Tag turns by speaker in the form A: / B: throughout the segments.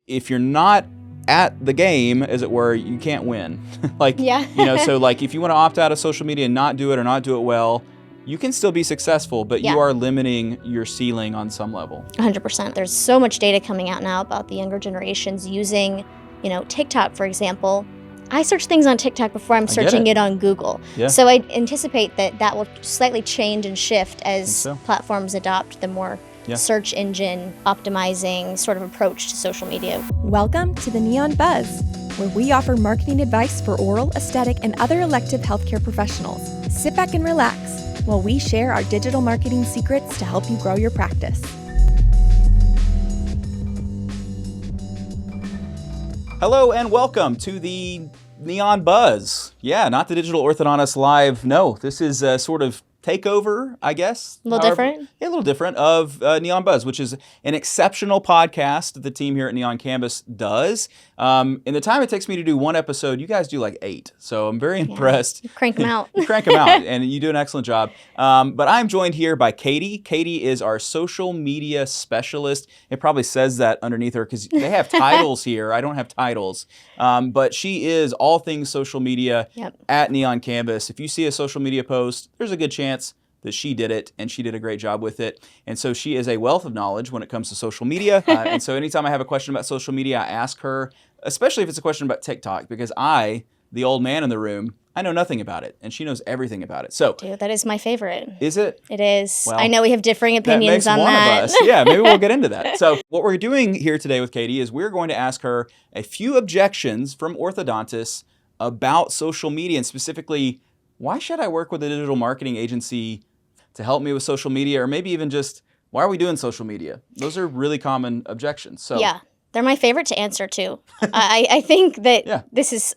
A: if you're not at the game, as it were, you can't win. So like if you want to opt out of social media and not do it or not do it well, you can still be successful, but you are limiting your ceiling on some level.
B: 100%. There's so much data coming out now about the younger generations using, TikTok, for example. I search things on TikTok before I'm searching it on Google.
A: Yeah.
B: So I anticipate that will slightly change and shift as platforms adopt the more search engine optimizing sort of approach to social media.
C: Welcome to the Neon Buzz, where we offer marketing advice for oral, aesthetic, and other elective healthcare professionals. Sit back and relax while we share our digital marketing secrets to help you grow your practice.
A: Hello and welcome to the Neon Buzz. Yeah, not the Digital Orthodontist Live. No, this is a sort of takeover, I guess.
B: A little different?
A: Yeah, a little different of Neon Buzz, which is an exceptional podcast that the team here at Neon Campus does. In the time it takes me to do one episode, you guys do like 8. So I'm very impressed.
B: You crank them out.
A: You crank them out, and you do an excellent job. But I'm joined here by Katie. Katie is our social media specialist. It probably says that underneath her because they have titles here. I don't have titles. But she is all things social media at Neon Campus. If you see a social media post, there's a good chance that she did it, and she did a great job with it. And so she is a wealth of knowledge when it comes to social media. And so anytime I have a question about social media, I ask her, especially if it's a question about TikTok, because I, the old man in the room, I know nothing about it, and she knows everything about it. So,
B: dude, that is my favorite.
A: Is it?
B: It is.
A: Well,
B: I know we have differing opinions on that.
A: That makes one of us. Yeah, maybe we'll get into that. So what we're doing here today with Katie is we're going to ask her a few objections from orthodontists about social media, and specifically, why should I work with a digital marketing agency to help me with social media, or maybe even just, why are we doing social media? Those are really common objections. So
B: yeah, they're my favorite to answer too. I think that this is,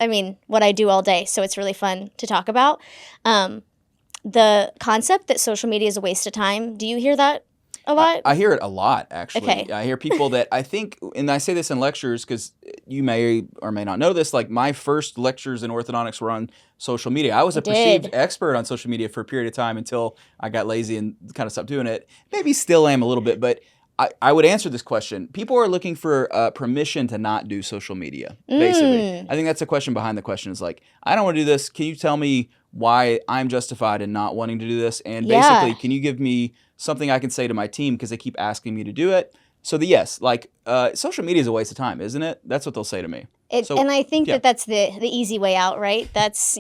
B: what I do all day, so it's really fun to talk about. The concept that social media is a waste of time, do you hear that a lot?
A: I hear it a lot, actually.
B: Okay.
A: I hear people that I think, and I say this in lectures because you may or may not know this, like my first lectures in orthodontics were on social media. I was a perceived expert on social media for a period of time until I got lazy and kind of stopped doing it. Maybe still am a little bit, but I would answer this question. People are looking for permission to not do social media, basically. I think that's the question behind the question is like, I don't want to do this. Can you tell me why I'm justified in not wanting to do this? And basically, can you give me something I can say to my team because they keep asking me to do it? So social media is a waste of time, isn't it? That's what they'll say to me.
B: And I think that's the easy way out, right? That's,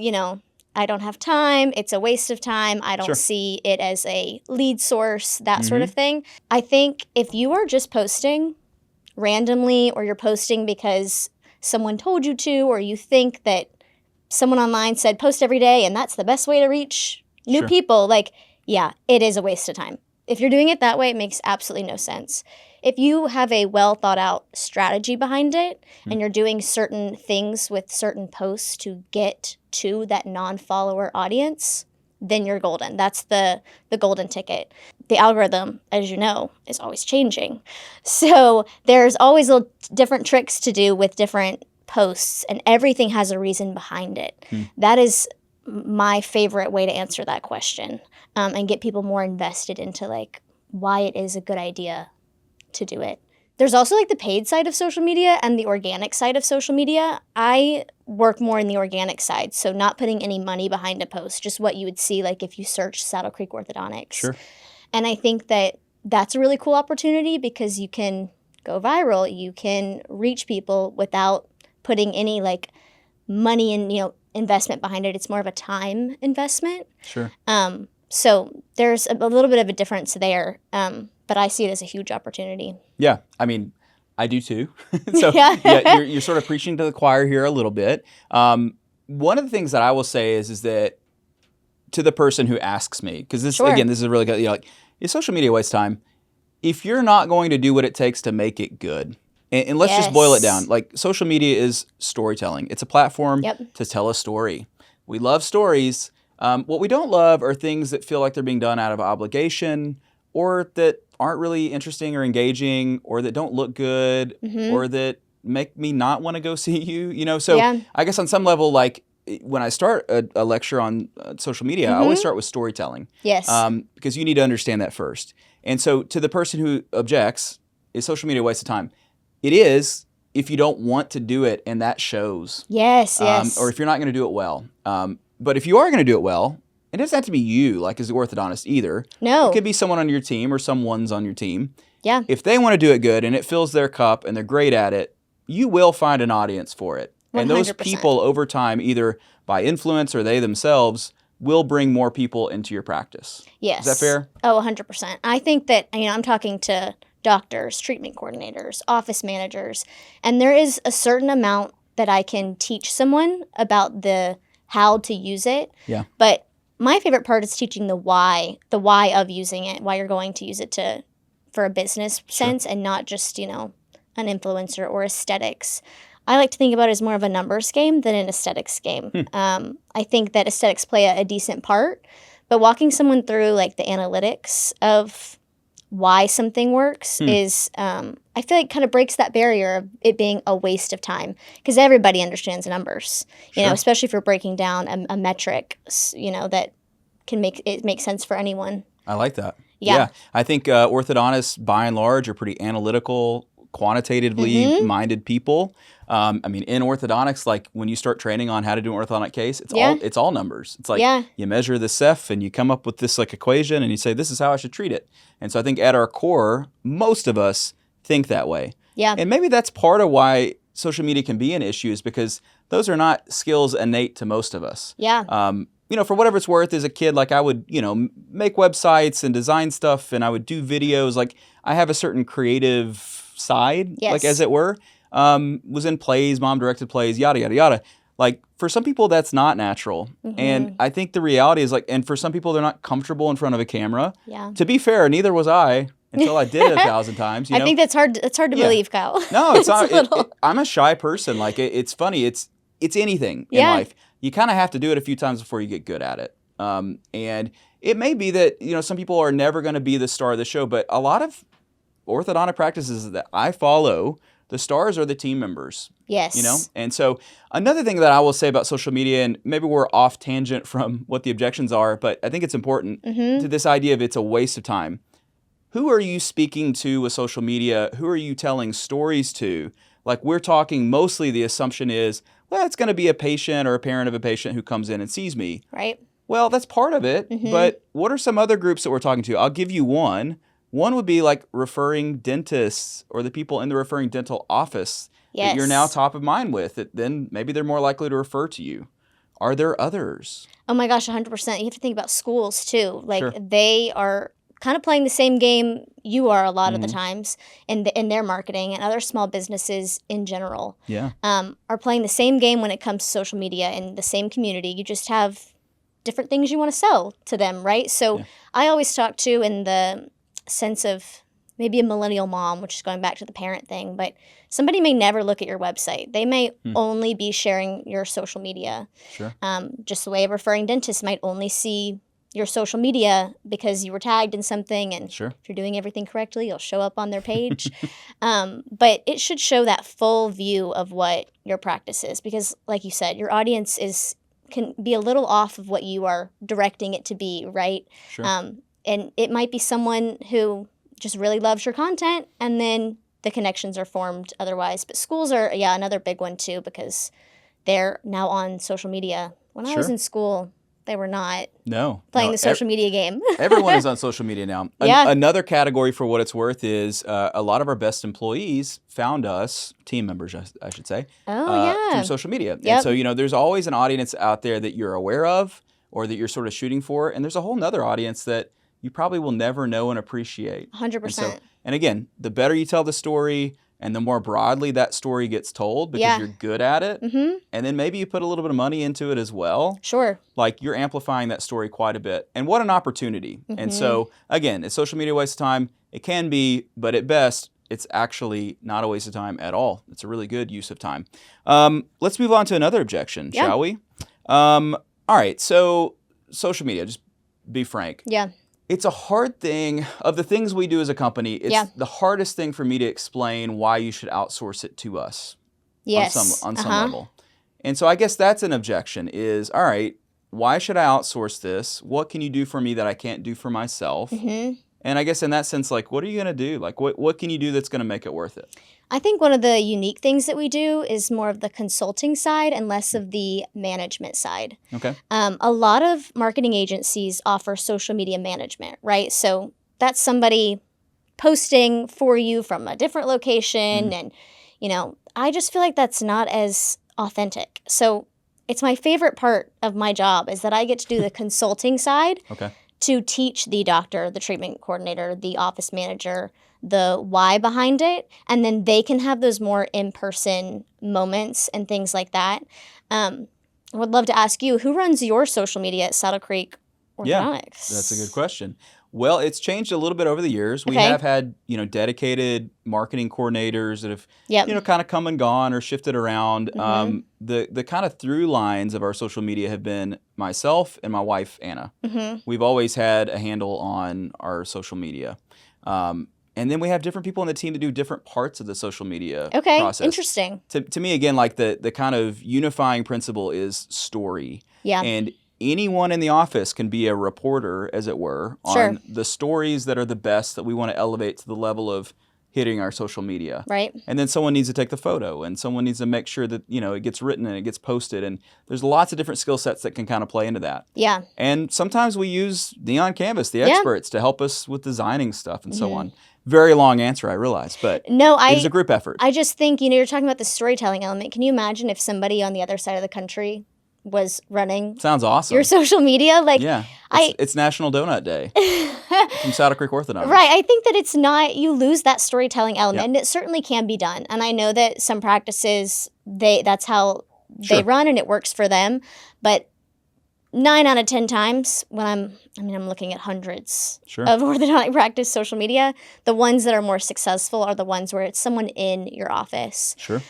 B: I don't have time. It's a waste of time. I don't see it as a lead source, that sort of thing. I think if you are just posting randomly, or you're posting because someone told you to, or you think that someone online said post every day and that's the best way to reach new people, it is a waste of time. If you're doing it that way, it makes absolutely no sense. If you have a well thought out strategy behind it and you're doing certain things with certain posts to get to that non-follower audience, then you're golden. That's the golden ticket. The algorithm, as you know, is always changing. So there's always little different tricks to do with different posts, and everything has a reason behind it. That is my favorite way to answer that question, and get people more invested into why it is a good idea to do it. There's also the paid side of social media and the organic side of social media. I work more in the organic side, so not putting any money behind a post, just what you would see if you search Saddle Creek Orthodontics. Sure. And I think that that's a really cool opportunity because you can go viral, you can reach people without putting any money and investment behind it. It's more of a time investment.
A: Sure.
B: So there's a little bit of a difference there. But I see it as a huge opportunity.
A: Yeah, I do too. So you're sort of preaching to the choir here a little bit. One of the things that I will say is that to the person who asks me, because this is a really good, is social media a waste of time? If you're not going to do what it takes to make it good, and let's just boil it down, social media is storytelling. It's a platform to tell a story. We love stories. What we don't love are things that feel like they're being done out of obligation, or that aren't really interesting or engaging, or that don't look good, or that make me not want to go see you, So I guess on some level, when I start a lecture on social media, I always start with storytelling.
B: Yes.
A: Because you need to understand that first. And so to the person who objects, is social media a waste of time? It is if you don't want to do it, and that shows.
B: Yes, yes.
A: Or if you're not going to do it well. But if you are going to do it well, it doesn't have to be you, like as the orthodontist either.
B: No.
A: It could be someone on your team or someone's on your team.
B: Yeah.
A: If they want to do it good and it fills their cup and they're great at it, you will find an audience for it. 100%. And those people over time, either by influence or they themselves, will bring more people into your practice.
B: Yes.
A: Is that fair?
B: Oh, 100%. I think that, I'm talking to doctors, treatment coordinators, office managers, and there is a certain amount that I can teach someone about the how to use it.
A: Yeah.
B: But my favorite part is teaching the why of using it, why you're going to use it for a business sense and not just, an influencer or aesthetics. I like to think about it as more of a numbers game than an aesthetics game. I think that aesthetics play a decent part, but walking someone through like the analytics of why something works is, I feel like kind of breaks that barrier of it being a waste of time, because everybody understands numbers, especially if you're breaking down a metric, that can make sense for anyone.
A: I like that.
B: Yeah.
A: I think orthodontists, by and large, are pretty analytical, quantitatively minded people. In orthodontics, like when you start training on how to do an orthodontic case, it's all numbers. It's like you measure the Ceph and you come up with this like equation and you say, this is how I should treat it. And so I think at our core, most of us think that way.
B: Yeah.
A: And maybe that's part of why social media can be an issue, is because those are not skills innate to most of us.
B: Yeah.
A: For whatever it's worth, as a kid, like I would, make websites and design stuff, and I would do videos. Like I have a certain creative side, like as it were. Was in plays, mom directed plays, yada, yada, yada. Like for some people, that's not natural. And I think the reality is and for some people, they're not comfortable in front of a camera.
B: Yeah.
A: To be fair, neither was I until I did it 1,000 times.
B: I think that's hard. It's hard to believe, Kyle.
A: No, it's not. I'm a shy person. Like it's funny. It's anything in life. You kind of have to do it a few times before you get good at it. And it may be that, some people are never going to be the star of the show, but a lot of orthodontic practices that I follow, the stars are the team members.
B: Yes.
A: And so another thing that I will say about social media, and maybe we're off tangent from what the objections are, but I think it's important to this idea of it's a waste of time. Who are you speaking to with social media? Who are you telling stories to? Like we're talking, mostly the assumption is, well, it's going to be a patient or a parent of a patient who comes in and sees me.
B: Right.
A: Well, that's part of it. But what are some other groups that we're talking to? I'll give you one. One would be like referring dentists or the people in the referring dental office that you're now top of mind with. Then maybe they're more likely to refer to you. Are there others?
B: Oh my gosh, 100%. You have to think about schools too. Like they are kind of playing the same game you are a lot of the times in their marketing, and other small businesses in general are playing the same game when it comes to social media in the same community. You just have different things you want to sell to them, right? So I always talk to in the sense of maybe a millennial mom, which is going back to the parent thing, but somebody may never look at your website. They may only be sharing your social media.
A: Sure.
B: Just the way a referring dentist might only see your social media because you were tagged in something, and if you're doing everything correctly, you'll show up on their page. But it should show that full view of what your practice is, because like you said, your audience can be a little off of what you are directing it to be, right?
A: Sure.
B: And it might be someone who just really loves your content, and then the connections are formed otherwise. But schools are, another big one too, because they're now on social media. When I was in school, they were not playing the social media game.
A: Everyone is on social media now. Another category for what it's worth is a lot of our best employees found us, team members, I should say, through social media. And so, there's always an audience out there that you're aware of or that you're sort of shooting for. And there's a whole nother audience that you probably will never know and appreciate.
B: 100%.
A: And again, the better you tell the story and the more broadly that story gets told because you're good at it, and then maybe you put a little bit of money into it as well.
B: Sure.
A: Like you're amplifying that story quite a bit. And what an opportunity. And so, again, is social media a waste of time? It can be, but at best, it's actually not a waste of time at all. It's a really good use of time. Let's move on to another objection, shall we? All right, so social media, just be frank.
B: Yeah.
A: It's a hard thing. Of the things we do as a company, it's the hardest thing for me to explain why you should outsource it to us on some level. And so I guess that's an objection is, all right, why should I outsource this? What can you do for me that I can't do for myself? And I guess in that sense, like, what are you going to do? Like, what can you do that's going to make it worth it?
B: I think one of the unique things that we do is more of the consulting side and less of the management side.
A: Okay.
B: A lot of marketing agencies offer social media management, right? So that's somebody posting for you from a different location. And, I just feel like that's not as authentic. So it's my favorite part of my job is that I get to do the consulting side to teach the doctor, the treatment coordinator, the office manager, the why behind it, and then they can have those more in-person moments and things like that. I would love to ask you, who runs your social media at Saddle Creek Orthodontics?
A: Yeah, that's a good question. Well, it's changed a little bit over the years. We have had, dedicated marketing coordinators that have, kind of come and gone or shifted around. The kind of through lines of our social media have been myself and my wife, Anna. We've always had a handle on our social media. And then we have different people on the team that do different parts of the social media process.
B: Interesting.
A: To me, again, like the kind of unifying principle is story.
B: Yeah.
A: And anyone in the office can be a reporter, as it were, on the stories that are the best that we want to elevate to the level of hitting our social media.
B: Right.
A: And then someone needs to take the photo, and someone needs to make sure that, it gets written and it gets posted. And there's lots of different skill sets that can kind of play into that.
B: Yeah.
A: And sometimes we use Neon Canvas, the experts, to help us with designing stuff and so on. Very long answer, I realize, but it is a group effort.
B: I just think, you're talking about the storytelling element. Can you imagine if somebody on the other side of the country was running
A: Sounds awesome.
B: your social media?
A: It's National Donut Day from Saddle Creek Orthodontics.
B: Right. I think that it's not, you lose that storytelling element, and it certainly can be done. And I know that some practices, that's how they run and it works for them. But 9 out of 10 times when I'm looking at hundreds of orthodontic practice social media, the ones that are more successful are the ones where it's someone in your office.
A: Sure.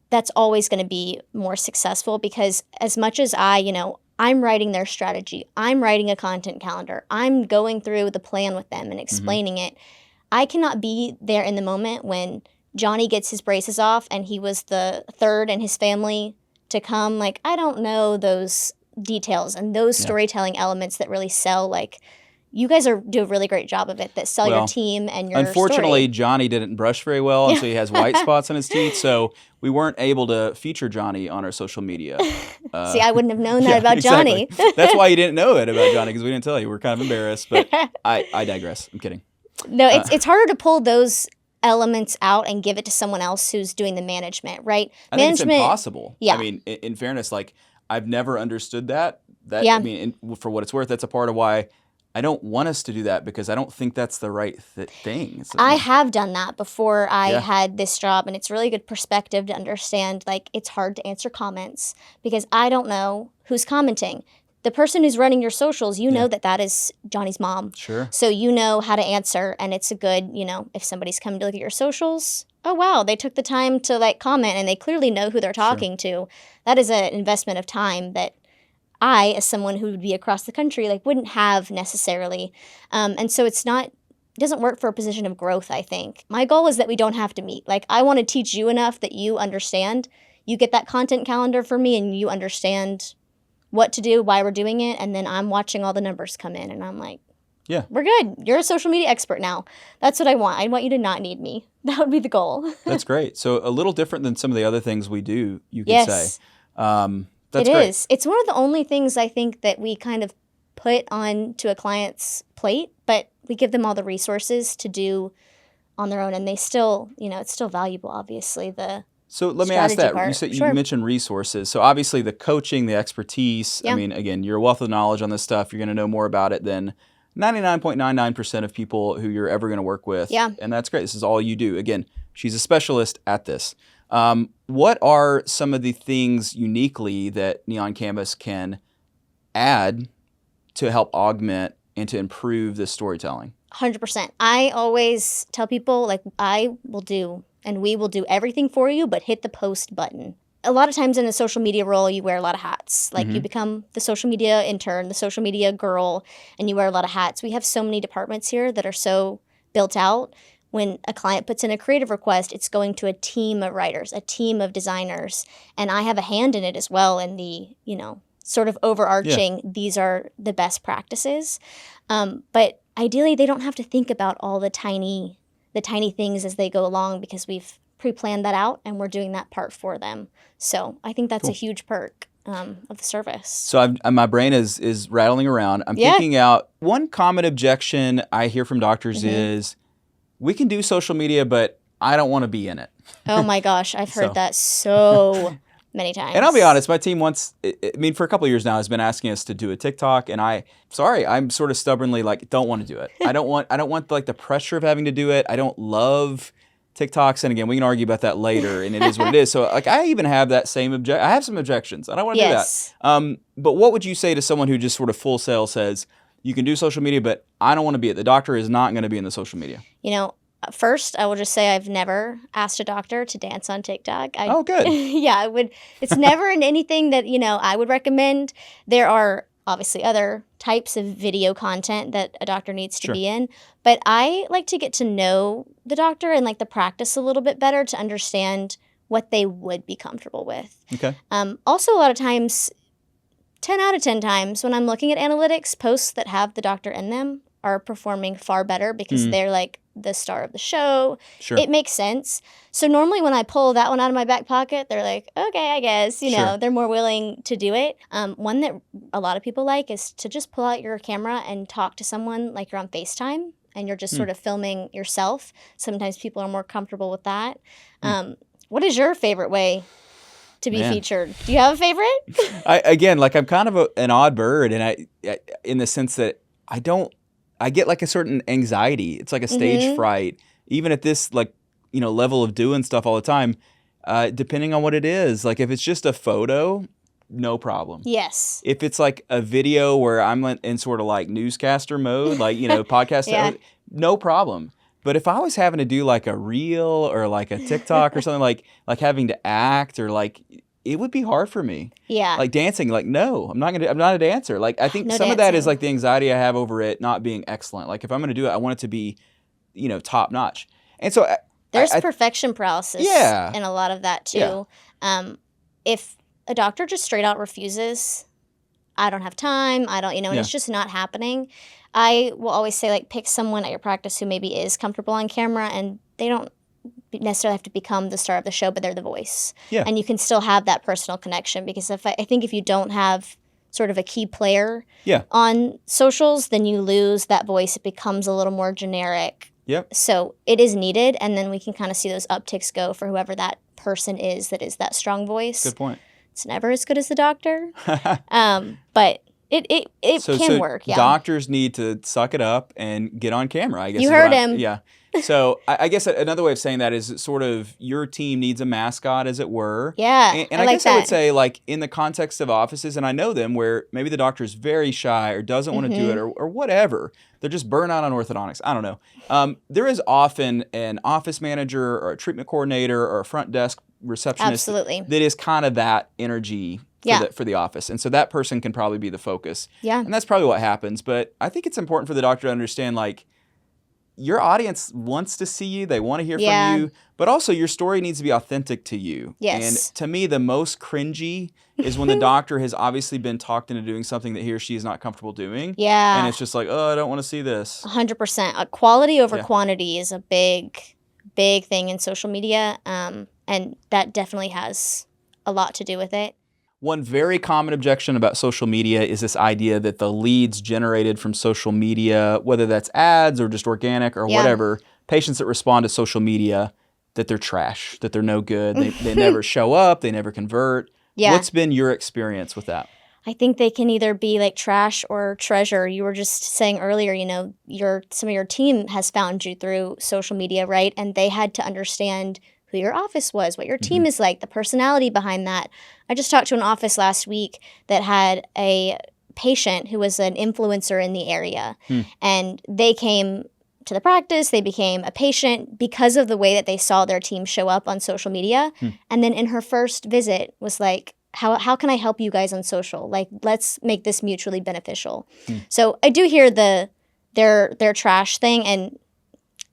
B: That's always going to be more successful because as much as I'm writing their strategy, I'm writing a content calendar, I'm going through the plan with them and explaining it, I cannot be there in the moment when Johnny gets his braces off and he was the third in his family to come. I don't know those details and those storytelling elements that really sell. You guys do a really great job of it that sell your team and your
A: unfortunately
B: story.
A: Johnny didn't brush very well, and so he has white spots on his teeth, so we weren't able to feature Johnny on our social media.
B: See, I wouldn't have known that about
A: exactly.
B: Johnny.
A: That's why you didn't know it about Johnny, because we didn't tell you. We're kind of embarrassed, but I digress. I'm kidding.
B: No, it's harder to pull those elements out and give it to someone else who's doing the management, right?
A: I think it's impossible.
B: Yeah.
A: I mean, in fairness, I've never understood that. I mean, for what it's worth, that's a part of why I don't want us to do that, because I don't think that's the right thing.
B: I have done that before I had this job, and it's really good perspective to understand, it's hard to answer comments because I don't know who's commenting. The person who's running your socials, know that is Johnny's mom.
A: Sure.
B: So you know how to answer, and it's a good, if somebody's coming to look at your socials, oh, wow, they took the time to, comment, and they clearly know who they're talking to. That is an investment of time that I, as someone who would be across the country, wouldn't have necessarily. And so it doesn't work for a position of growth, I think. My goal is that we don't have to meet. I want to teach you enough that you understand. You get that content calendar for me and you understand what to do, why we're doing it, and then I'm watching all the numbers come in and I'm like,
A: yeah,
B: we're good. You're a social media expert now. That's what I want. I want you to not need me. That would be the goal.
A: That's great. So a little different than some of the other things we do, you could say. That's
B: it
A: great.
B: is. It's one of the only things I think that we kind of put onto a client's plate, but we give them all the resources to do on their own, and they still, it's still valuable, obviously.
A: So let me ask that.
B: Part.
A: You said you mentioned resources. So obviously the coaching, the expertise, I mean, again, you're a wealth of knowledge on this stuff. You're going to know more about it than 99.99% of people who you're ever going to work with.
B: Yeah.
A: And that's great. This is all you do. Again, she's a specialist at this. What are some of the things uniquely that Neon Canvas can add to help augment and to improve this storytelling?
B: 100%. I always tell people, I will do and we will do everything for you, but hit the post button. A lot of times in a social media role, you wear a lot of hats. You become the social media intern, the social media girl, and you wear a lot of hats. We have so many departments here that are so built out. When a client puts in a creative request, it's going to a team of writers, a team of designers, and I have a hand in it as well in the, sort of overarching, these are the best practices. But ideally, they don't have to think about all the tiny things as they go along because we've pre-planned that out, and we're doing that part for them. So I think that's a huge perk of the service.
A: So my brain is rattling around. I'm thinking out one common objection I hear from doctors is, we can do social media, but I don't want to be in it.
B: Oh my gosh, I've heard that so many times.
A: And I'll be honest, my team for a couple of years now has been asking us to do a TikTok, and I'm sort of stubbornly like, don't want to do it. I don't want like the pressure of having to do it. I don't love TikToks, and again, we can argue about that later, and it is what it is. So like, I even have that same I have some objections. I don't want to do that. But what would you say to someone who just sort of full sail says, you can do social media, but I don't want to be it. The doctor is not going to be in the social media.
B: First, I will just say I've never asked a doctor to dance on TikTok.
A: Oh, good.
B: Yeah, it's never in anything that, I would recommend. There are obviously other types of video content that a doctor needs to be in, but I like to get to know the doctor and like the practice a little bit better to understand what they would be comfortable with.
A: Okay.
B: Also, a lot of times, 10 out of 10 times when I'm looking at analytics, posts that have the doctor in them are performing far better because they're like the star of the show. Sure. It makes sense. So normally when I pull that one out of my back pocket, they're like, okay, I guess, they're more willing to do it. One that a lot of people like is to just pull out your camera and talk to someone like you're on FaceTime and you're just sort of filming yourself. Sometimes people are more comfortable with that. What is your favorite way to be featured? Do you have a favorite?
A: I'm kind of an odd bird, and I in the sense that I get like a certain anxiety. It's like a stage fright, even at this level of doing stuff all the time. Depending on what it is, like if it's just a photo, no problem.
B: Yes.
A: If it's like a video where I'm in sort of like newscaster mode, like podcast, no problem. But if I was having to do like a reel or like a TikTok or something like having to act or like, it would be hard for me. Yeah. Like dancing, like, no, I'm not a dancer. Like, I think some of that is like the anxiety I have over it not being excellent. Like if I'm going to do it, I want it to be, top notch. And so
B: there's perfection paralysis in a lot of that too. Yeah. If a doctor just straight out refuses, I don't have time, and it's just not happening, I will always say, like, pick someone at your practice who maybe is comfortable on camera, and they don't necessarily have to become the star of the show, but they're the voice. Yeah. And you can still have that personal connection, because I think if you don't have sort of a key player on socials, then you lose that voice. It becomes a little more generic. Yep. So it is needed, and then we can kind of see those upticks go for whoever that person is that is that strong voice.
A: Good point.
B: It's never as good as the doctor, but it can work. Yeah.
A: Doctors need to suck it up and get on camera, I guess.
B: You heard him.
A: Yeah. So I guess another way of saying that is sort of your team needs a mascot, as it were.
B: Yeah,
A: and I guess I would say, like, in the context of offices, and I know them, where maybe the doctor is very shy or doesn't want to do it or whatever. They're just burnt out on orthodontics. I don't know. There is often an office manager or a treatment coordinator or a front desk receptionist that is kind of that energy for the office. And so that person can probably be the focus. Yeah. And that's probably what happens. But I think it's important for the doctor to understand, like, your audience wants to see you. They want to hear from you. But also your story needs to be authentic to you. Yes. And to me, the most cringy is when the doctor has obviously been talked into doing something that he or she is not comfortable doing. Yeah. And it's just like, oh, I don't want to see this.
B: 100%. Quality over quantity is a big thing in social media. And that definitely has a lot to do with it.
A: One very common objection about social media is this idea that the leads generated from social media, whether that's ads or just organic or whatever, patients that respond to social media, that they're trash, that they're no good, they never show up, they never convert. Yeah. What's been your experience with that?
B: I think they can either be like trash or treasure. You were just saying earlier, some of your team has found you through social media, right? And they had to understand who your office was, what your team is like, the personality behind that. I just talked to an office last week that had a patient who was an influencer in the area. And they came to the practice, they became a patient because of the way that they saw their team show up on social media. And then in her first visit was like, how can I help you guys on social? Like, let's make this mutually beneficial. So I do hear their trash thing, and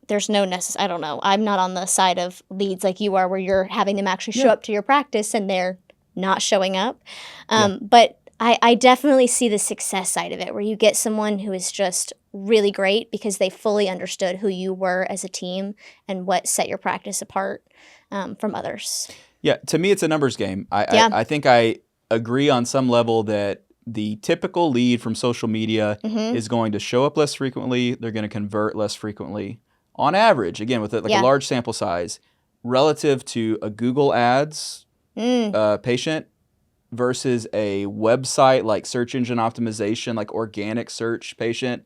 B: there's no I don't know. I'm not on the side of leads like you are, where you're having them actually show up to your practice and they're not showing up. But I definitely see the success side of it, where you get someone who is just really great because they fully understood who you were as a team and what set your practice apart from others.
A: Yeah, to me, it's a numbers game. I think I agree on some level that the typical lead from social media is going to show up less frequently. They're going to convert less frequently on average, again, with a large sample size, relative to a Google Ads patient versus a website like search engine optimization, like organic search patient,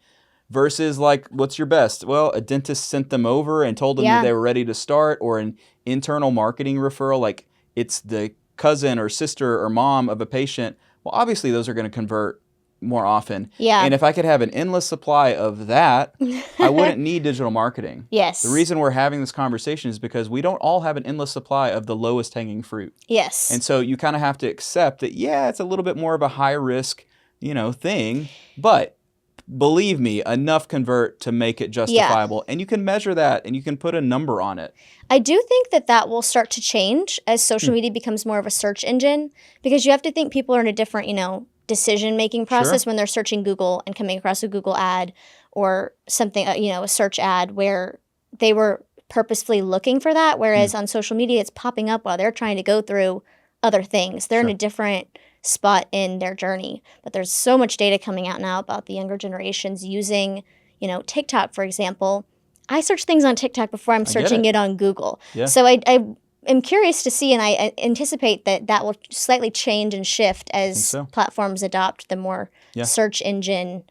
A: versus like, what's your best? Well, a dentist sent them over and told them that they were ready to start, or an internal marketing referral, like it's the cousin or sister or mom of a patient. Well, obviously those are going to convert more often.
B: Yeah.
A: And if I could have an endless supply of that, I wouldn't need digital marketing.
B: Yes.
A: The reason we're having this conversation is because we don't all have an endless supply of the lowest hanging fruit.
B: Yes.
A: And so you kind of have to accept that, it's a little bit more of a high risk, thing, but believe me, enough convert to make it justifiable. And you can measure that and you can put a number on it.
B: I do think that will start to change as social media becomes more of a search engine, because you have to think people are in a different, decision-making process when they're searching Google and coming across a Google ad or something, a search ad where they were purposefully looking for that. Whereas on social media, it's popping up while they're trying to go through other things. They're in a different spot in their journey. But there's so much data coming out now about the younger generations using, TikTok, for example. I search things on TikTok before I'm searching it on Google. Yeah. So I am curious to see, and I anticipate that will slightly change and shift as platforms adopt the more search engine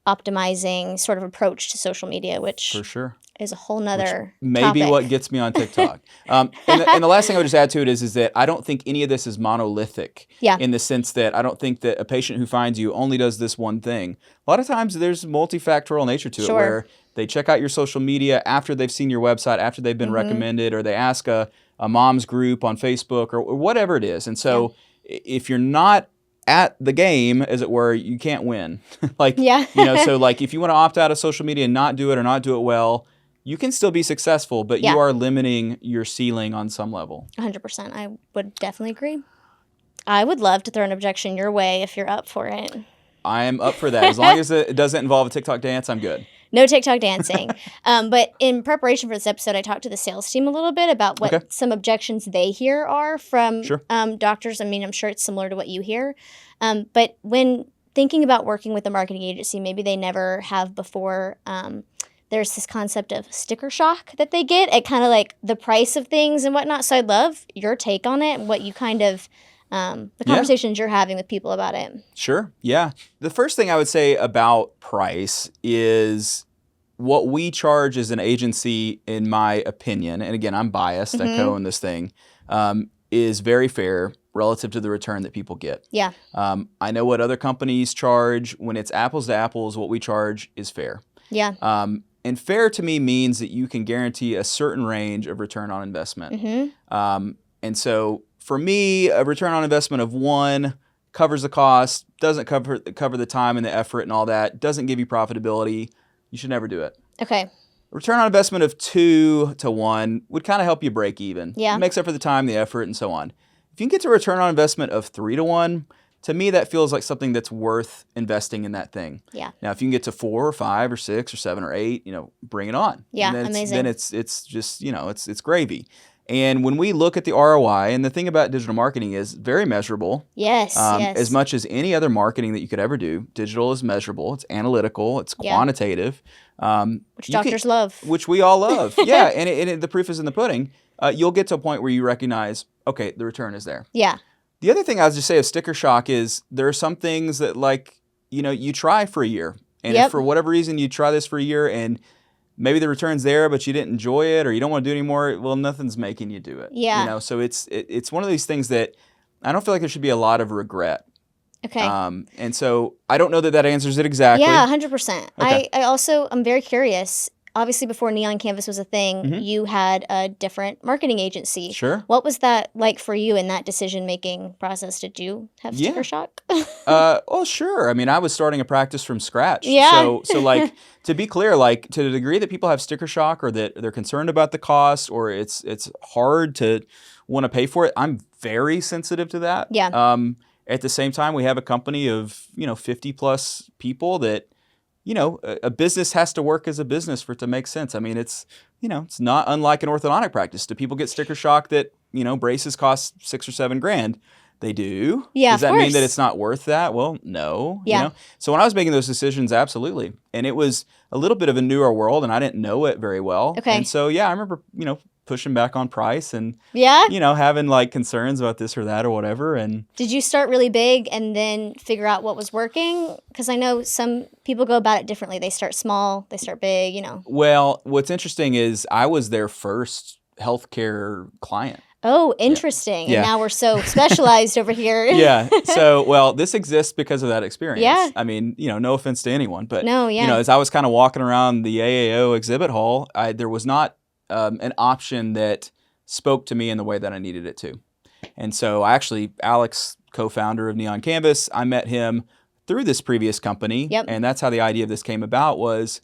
B: optimizing sort of approach to social media, which
A: for sure
B: is a whole nother
A: maybe
B: topic.
A: What gets me on TikTok. And the last thing I would just add to it is that I don't think any of this is monolithic in the sense that I don't think that a patient who finds you only does this one thing. A lot of times there's multifactorial nature to it, where they check out your social media after they've seen your website, after they've been recommended, or they ask a mom's group on Facebook or whatever it is. And so if you're not at the game, as it were, you can't win. So like if you want to opt out of social media and not do it or not do it well, you can still be successful, but you are limiting your ceiling on some level.
B: 100%. I would definitely agree. I would love to throw an objection your way if you're up for it.
A: I am up for that. As long as it doesn't involve a TikTok dance, I'm good.
B: No TikTok dancing. But in preparation for this episode, I talked to the sales team a little bit about what some objections they hear are from doctors. I mean, I'm sure it's similar to what you hear. But when thinking about working with a marketing agency, maybe they never have before, there's this concept of sticker shock that they get at kind of like the price of things and whatnot. So I'd love your take on it and what you kind of, the conversations you're having with people about it.
A: Sure. Yeah. The first thing I would say about price is what we charge as an agency, in my opinion, and again, I'm biased, I co-own this thing, is very fair relative to the return that people get.
B: Yeah.
A: I know what other companies charge. When it's apples to apples, what we charge is fair.
B: Yeah.
A: And fair to me means that you can guarantee a certain range of return on investment. And so for me, a return on investment of 1 covers the cost, doesn't cover the time and the effort and all that, doesn't give you profitability. You should never do it.
B: Okay.
A: Return on investment of 2 to 1 would kind of help you break even.
B: Yeah.
A: It makes up for the time, the effort, and so on. If you can get to a return on investment of 3 to 1, to me, that feels like something that's worth investing in that thing.
B: Yeah.
A: Now, if you can get to 4 or 5 or 6 or 7 or 8, bring it on.
B: Yeah,
A: amazing.
B: Then
A: it's just, it's gravy. And when we look at the ROI, and the thing about digital marketing is very measurable.
B: Yes,
A: As much as any other marketing that you could ever do, digital is measurable. It's analytical. It's quantitative.
B: Which doctors love.
A: Which we all love. Yeah, and the proof is in the pudding. You'll get to a point where you recognize, okay, the return is there.
B: Yeah.
A: The other thing I was just say of sticker shock is there are some things that you try for a year. And if for whatever reason you try this for a year and maybe the return's there, but you didn't enjoy it or you don't want to do it anymore, well, nothing's making you do it.
B: Yeah.
A: So it's one of these things that I don't feel like there should be a lot of regret.
B: Okay.
A: And so I don't know that answers it exactly.
B: Yeah, 100%.
A: Okay.
B: I also am very curious. Obviously, before Neon Canvas was a thing, you had a different marketing agency.
A: Sure.
B: What was that like for you in that decision-making process? Did you have sticker shock?
A: Well, sure. I mean, I was starting a practice from scratch.
B: Yeah.
A: So like, to be clear, like to the degree that people have sticker shock or that they're concerned about the cost or it's hard to want to pay for it, I'm very sensitive to that.
B: Yeah.
A: at the same time, we have a company of, 50 plus people that, a business has to work as a business for it to make sense. I mean, it's not unlike an orthodontic practice. Do people get sticker shock that, braces cost $6 or $7,000? They do.
B: Yeah,
A: Does that
B: of
A: mean that
B: course.
A: it's not worth that? Well, no.
B: Yeah.
A: So when I was making those decisions, absolutely. And it was a little bit of a newer world, and I didn't know it very well.
B: Okay.
A: And so, I remember, pushing back on price and,
B: Yeah.
A: having like concerns about this or that or whatever. And
B: did you start really big and then figure out what was working? Because I know some people go about it differently. They start small, they start big,
A: Well, what's interesting is I was their first healthcare client.
B: Oh, interesting.
A: Yeah.
B: And now we're so specialized over here.
A: Yeah. So, well, this exists because of that experience.
B: Yeah.
A: I mean, no offense to anyone, but,
B: No, yeah.
A: as I was kind of walking around the AAO exhibit hall, there was not an option that spoke to me in the way that I needed it to. And so Alex, co-founder of Neon Canvas, I met him through this previous company.
B: Yep.
A: And that's how the idea of this came about was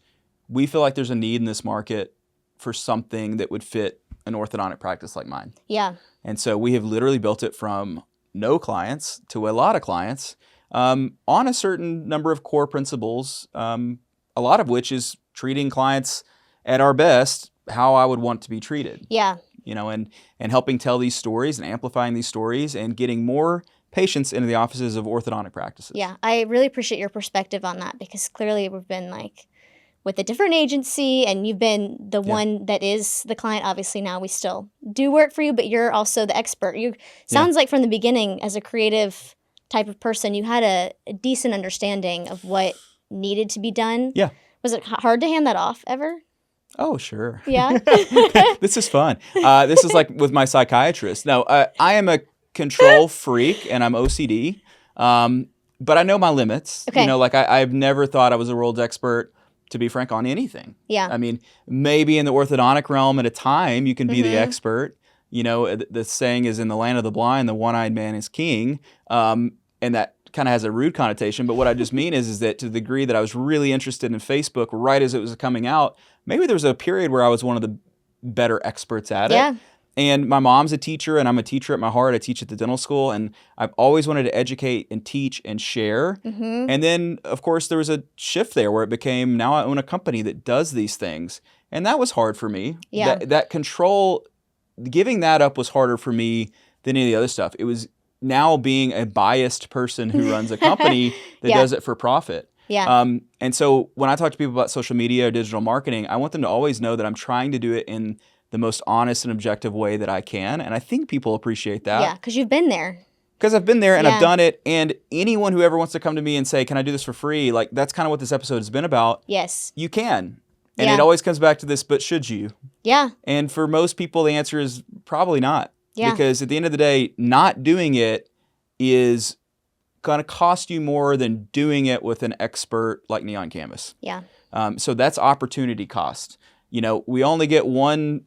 A: we feel like there's a need in this market for something that would fit an orthodontic practice like mine.
B: Yeah.
A: And so we have literally built it from no clients to a lot of clients on a certain number of core principles, a lot of which is treating clients at our best how I would want to be treated.
B: Yeah.
A: And helping tell these stories and amplifying these stories and getting more patients into the offices of orthodontic practices.
B: Yeah. I really appreciate your perspective on that because clearly we've been with a different agency and you've been the one that is the client. Obviously now we still do work for you, but you're also the expert. You sounds like from the beginning as a creative type of person, you had a decent understanding of what needed to be done.
A: Yeah.
B: Was it hard to hand that off ever?
A: Oh, sure.
B: Yeah.
A: This is fun. This is like with my psychiatrist. No, I am a control freak and I'm OCD, but I know my limits.
B: Okay.
A: I've never thought I was a world's expert, to be frank, on anything.
B: Yeah.
A: I mean, maybe in the orthodontic realm at a time, you can be the expert. The saying is in the land of the blind, the one-eyed man is king. And that kind of has a rude connotation. But what I just mean is that to the degree that I was really interested in Facebook right as it was coming out, maybe there was a period where I was one of the better experts at it. And my mom's a teacher, and I'm a teacher at my heart. I teach at the dental school, and I've always wanted to educate and teach and share. And then, of course, there was a shift there where it became, now I own a company that does these things. And that was hard for me.
B: Yeah.
A: That control, giving that up was harder for me than any of the other stuff. It was now being a biased person who runs a company that does it for profit.
B: Yeah.
A: And so when I talk to people about social media or digital marketing, I want them to always know that I'm trying to do it in the most honest and objective way that I can. And I think people appreciate that.
B: Yeah, because you've been there.
A: Because I've been there and I've done it. And anyone who ever wants to come to me and say, can I do this for free? That's kind of what this episode has been about.
B: Yes.
A: You can. And it always comes back to this, but should you?
B: Yeah.
A: And for most people, the answer is probably not.
B: Yeah.
A: Because at the end of the day, not doing it is going to cost you more than doing it with an expert like Neon Canvas.
B: Yeah.
A: So that's opportunity cost. We only get one,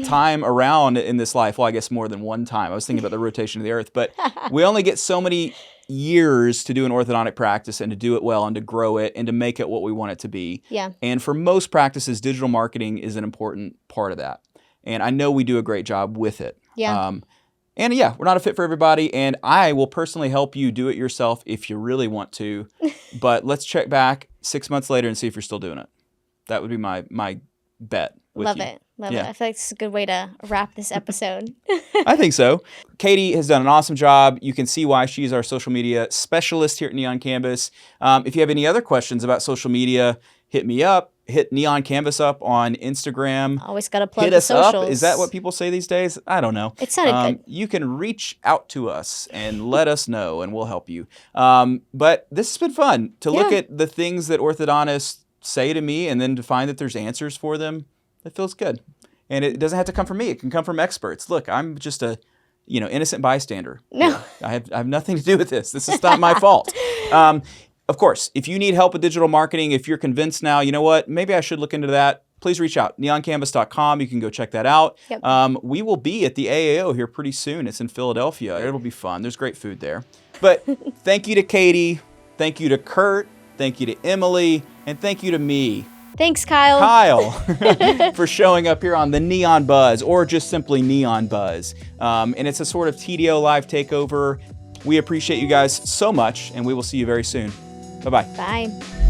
A: time around in this life. Well, I guess more than one time. I was thinking about the rotation of the earth, but we only get so many years to do an orthodontic practice and to do it well and to grow it and to make it what we want it to be.
B: Yeah.
A: And for most practices, digital marketing is an important part of that. And I know we do a great job with it.
B: Yeah.
A: And we're not a fit for everybody. And I will personally help you do it yourself if you really want to. But let's check back 6 months later and see if you're still doing it. That would be my bet with
B: Love
A: you.
B: it. Love it. I feel like it's a good way to wrap this episode.
A: I think so. Katie has done an awesome job. You can see why she's our social media specialist here at Neon Canvas. If you have any other questions about social media, hit me up. Hit Neon Canvas up on Instagram.
B: Always got to plug
A: Hit
B: the
A: us
B: socials.
A: up. Is that what people say these days? I don't know.
B: It sounded good.
A: You can reach out to us and let us know, and we'll help you. But this has been fun to look at the things that orthodontists say to me and then to find that there's answers for them. It feels good. And it doesn't have to come from me. It can come from experts. Look, I'm just a innocent bystander.
B: No.
A: I have nothing to do with this. This is not my fault. Of course, if you need help with digital marketing, if you're convinced now, you know what, maybe I should look into that, please reach out. neoncanvas.com. You can go check that out.
B: Yep.
A: We will be at the AAO here pretty soon. It's in Philadelphia. It'll be fun. There's great food there. But thank you to Katie. Thank you to Kurt. Thank you to Emily. And thank you to me.
B: Thanks, Kyle.
A: For showing up here on the Neon Buzz, or just simply Neon Buzz. And it's a sort of TDO live takeover. We appreciate you guys so much, and we will see you very soon. Bye-bye.
B: Bye.